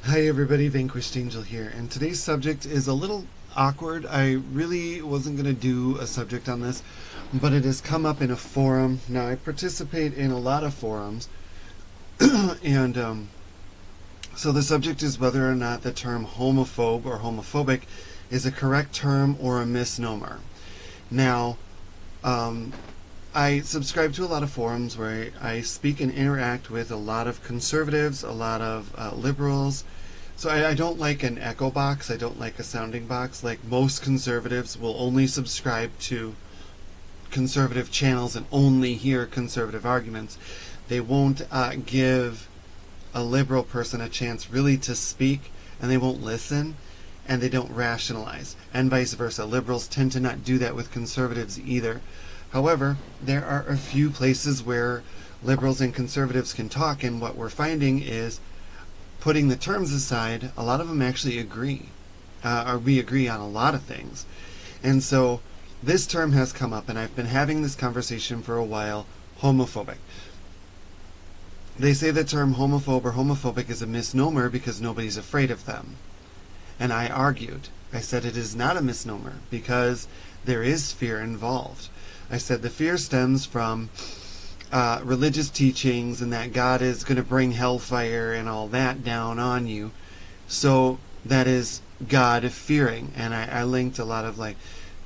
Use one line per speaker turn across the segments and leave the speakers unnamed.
Hi everybody, Vanquished Angel here, and today's subject is a little awkward. I really wasn't going to do a subject on this, but it has come up in a forum. Now, I participate in a lot of forums, and so the subject is whether or not the term homophobe or homophobic is a correct term or a misnomer. Now, um, I subscribe to a lot of forums where I speak and interact with a lot of conservatives, a lot of liberals. So I don't like an echo box. I don't like a sounding box. Like most conservatives will only subscribe to conservative channels and only hear conservative arguments. They won't give a liberal person a chance really to speak, and they won't listen, and they don't rationalize. And vice versa. Liberals tend to not do that with conservatives either. However, there are a few places where liberals and conservatives can talk, and what we're finding is, putting the terms aside, a lot of them actually agree, or we agree on a lot of things. And so this term has come up, and I've been having this conversation for a while: homophobic. They say the term homophobe or homophobic is a misnomer because nobody's afraid of them. And I argued. I said it is not a misnomer because there is fear involved. I said the fear stems from religious teachings and that God is going to bring hellfire and all that down on you. So that is God fearing. And I linked a lot of like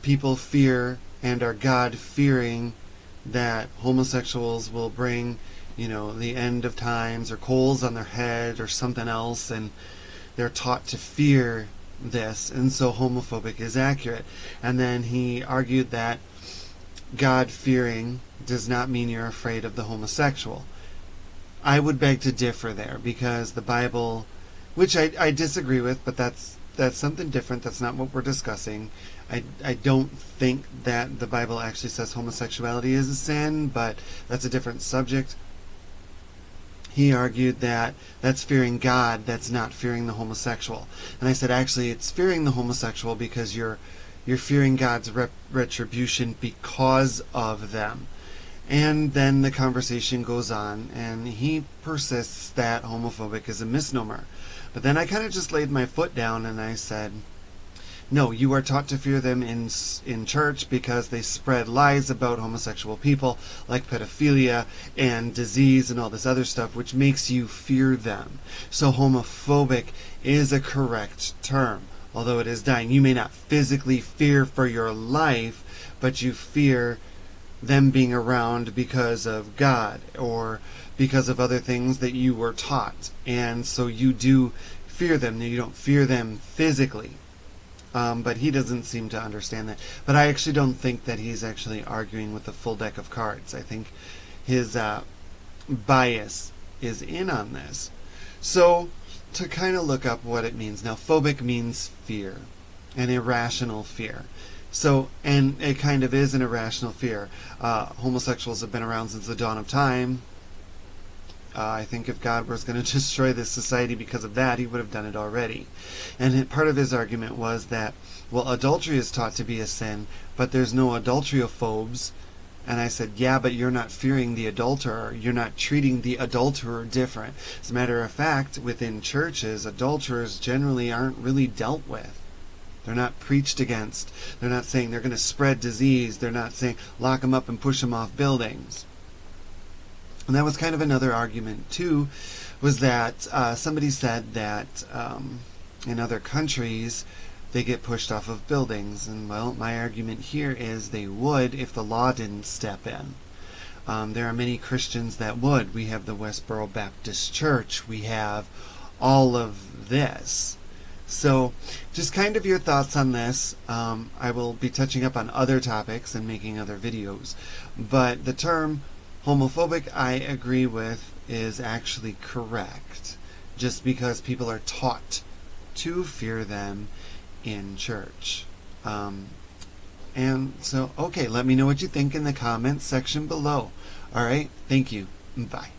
people fear and are God fearing that homosexuals will bring, the end of times or coals on their head or something else, and they're taught to fear this, and so homophobic is accurate. And then he argued that God fearing does not mean you're afraid of the homosexual. I would beg to differ there because the Bible, which I disagree with, but that's something different. That's not what we're discussing. I don't think that the Bible actually says homosexuality is a sin, but that's a different subject. He argued that that's fearing God, that's not fearing the homosexual. And I said, actually, it's fearing the homosexual because you're fearing God's retribution because of them. And then the conversation goes on, and he persists that homophobic is a misnomer. But then I kind of just laid my foot down and I said, no, you are taught to fear them in church because they spread lies about homosexual people, like pedophilia and disease and all this other stuff, which makes you fear them. So homophobic is a correct term. Although it is dying, you may not physically fear for your life, but you fear them being around because of God or because of other things that you were taught. And so you do fear them. You don't fear them physically. But he doesn't seem to understand that. But I actually don't think that he's actually arguing with the full deck of cards. I think his bias is in on this. So, to kind of look up what it means. Now, phobic means fear, an irrational fear. So, and it kind of is an irrational fear. Homosexuals have been around since the dawn of time. I think if God was going to destroy this society because of that, he would have done it already. And part of his argument was that, well, adultery is taught to be a sin, but there's no adulteriophobes. And I said, yeah, but you're not fearing the adulterer. You're not treating the adulterer different. As a matter of fact, within churches, adulterers generally aren't really dealt with. They're not preached against. They're not saying they're going to spread disease. They're not saying lock them up and push them off buildings. And that was kind of another argument, too, was that somebody said that in other countries they get pushed off of buildings. And, well, my argument here is they would if the law didn't step in. There are many Christians that would. We have the Westboro Baptist Church. We have all of this. So, just kind of your thoughts on this. I will be touching up on other topics and making other videos. But the term homophobic, I agree with, is actually correct. Just because people are taught to fear them in church. And so, okay, let me know what you think in the comments section below. Alright, thank you. Bye.